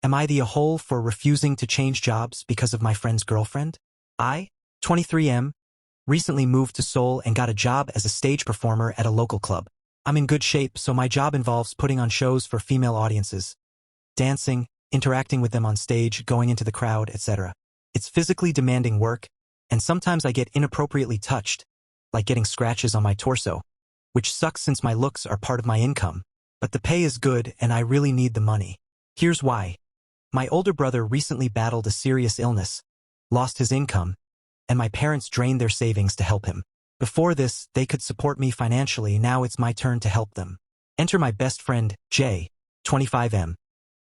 Am I the a-hole for refusing to change jobs because of my friend's girlfriend? I, 23M, recently moved to Seoul and got a job as a stage performer at a local club. I'm in good shape, so my job involves putting on shows for female audiences, dancing, interacting with them on stage, going into the crowd, etc. It's physically demanding work, and sometimes I get inappropriately touched, like getting scratches on my torso, which sucks since my looks are part of my income, but the pay is good and I really need the money. Here's why. My older brother recently battled a serious illness, lost his income, and my parents drained their savings to help him. Before this, they could support me financially. Now it's my turn to help them. Enter my best friend, Jay, 25M,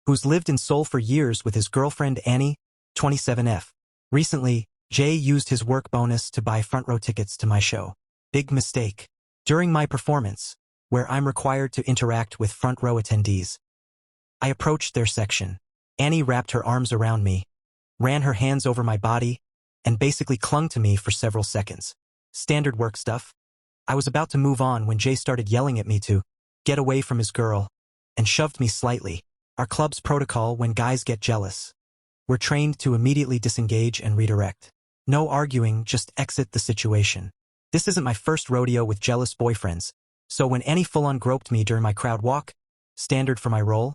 who's lived in Seoul for years with his girlfriend Annie, 27F. Recently, Jay used his work bonus to buy front row tickets to my show. Big mistake. During my performance, where I'm required to interact with front row attendees, I approached their section. Annie wrapped her arms around me, ran her hands over my body, and basically clung to me for several seconds. Standard work stuff. I was about to move on when Jay started yelling at me to get away from his girl and shoved me slightly. Our club's protocol when guys get jealous. We're trained to immediately disengage and redirect. No arguing, just exit the situation. This isn't my first rodeo with jealous boyfriends, so when Annie full-on groped me during my crowd walk, standard for my role,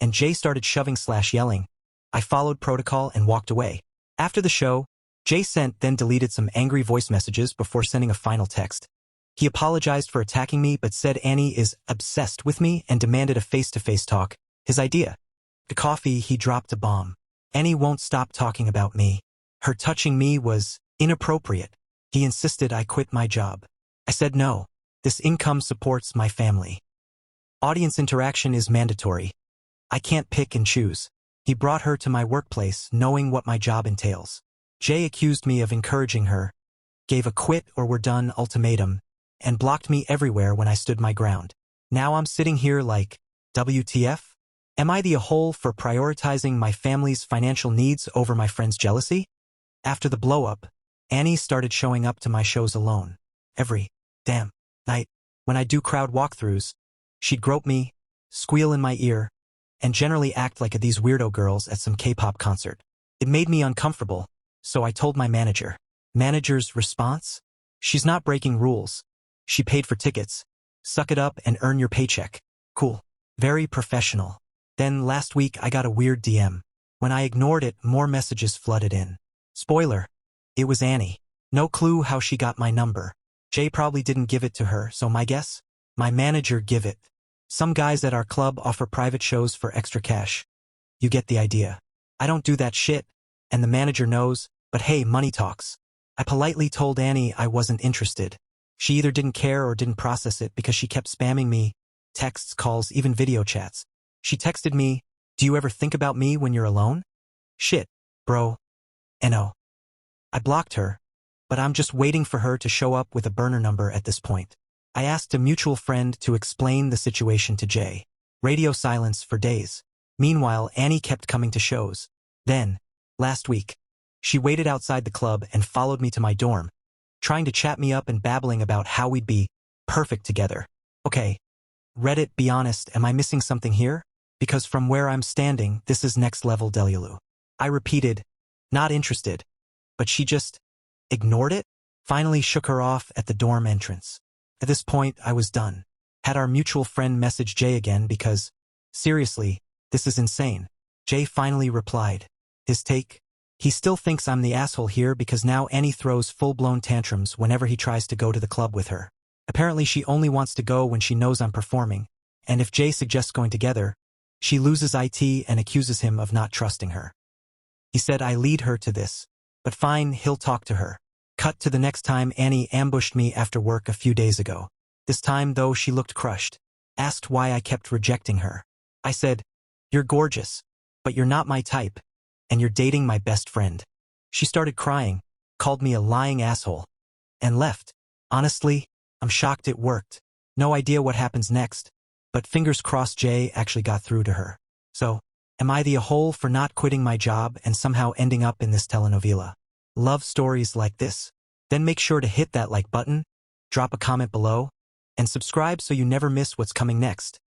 and Jay started shoving/yelling, I followed protocol and walked away. After the show, Jay sent then deleted some angry voice messages before sending a final text. He apologized for attacking me but said Annie is obsessed with me and demanded a face-to-face talk, his idea. The coffee, he dropped a bomb. Annie won't stop talking about me. Her touching me was inappropriate. He insisted I quit my job. I said no. This income supports my family. Audience interaction is mandatory. I can't pick and choose. He brought her to my workplace knowing what my job entails. Jay accused me of encouraging her, gave a quit or we're done ultimatum, and blocked me everywhere when I stood my ground. Now I'm sitting here like, WTF? Am I the a-hole for prioritizing my family's financial needs over my friend's jealousy? After the blow-up, Annie started showing up to my shows alone. Every damn night, when I do crowd walkthroughs, she'd grope me, squeal in my ear, and generally act like these weirdo girls at some K-pop concert. It made me uncomfortable, so I told my manager. Manager's response? She's not breaking rules. She paid for tickets. Suck it up and earn your paycheck. Cool. Very professional. Then last week I got a weird DM. When I ignored it, more messages flooded in. Spoiler. It was Annie. No clue how she got my number. Jay probably didn't give it to her, so my guess? My manager give it. Some guys at our club offer private shows for extra cash. You get the idea. I don't do that shit, and the manager knows, but hey, money talks. I politely told Annie I wasn't interested. She either didn't care or didn't process it because she kept spamming me, texts, calls, even video chats. She texted me, do you ever think about me when you're alone? Shit, bro. No. I blocked her, but I'm just waiting for her to show up with a burner number at this point. I asked a mutual friend to explain the situation to Jay. Radio silence for days. Meanwhile, Annie kept coming to shows. Then, last week, she waited outside the club and followed me to my dorm, trying to chat me up and babbling about how we'd be perfect together. Okay, Reddit, be honest, am I missing something here? Because from where I'm standing, this is next level delulu. I repeated, not interested, but she just ignored it? Finally shook her off at the dorm entrance. At this point, I was done. Had our mutual friend message Jay again because, seriously, this is insane. Jay finally replied. His take? He still thinks I'm the asshole here because now Annie throws full-blown tantrums whenever he tries to go to the club with her. Apparently she only wants to go when she knows I'm performing, and if Jay suggests going together, she loses IT and accuses him of not trusting her. He said I lead her to this, but fine, he'll talk to her. Cut to the next time Annie ambushed me after work a few days ago. This time, though, she looked crushed. Asked why I kept rejecting her. I said, you're gorgeous, but you're not my type, and you're dating my best friend. She started crying, called me a lying asshole, and left. Honestly, I'm shocked it worked. No idea what happens next, but fingers crossed Jay actually got through to her. So, am I the a-hole for not quitting my job and somehow ending up in this telenovela? Love stories like this? Then make sure to hit that like button, drop a comment below, and subscribe so you never miss what's coming next.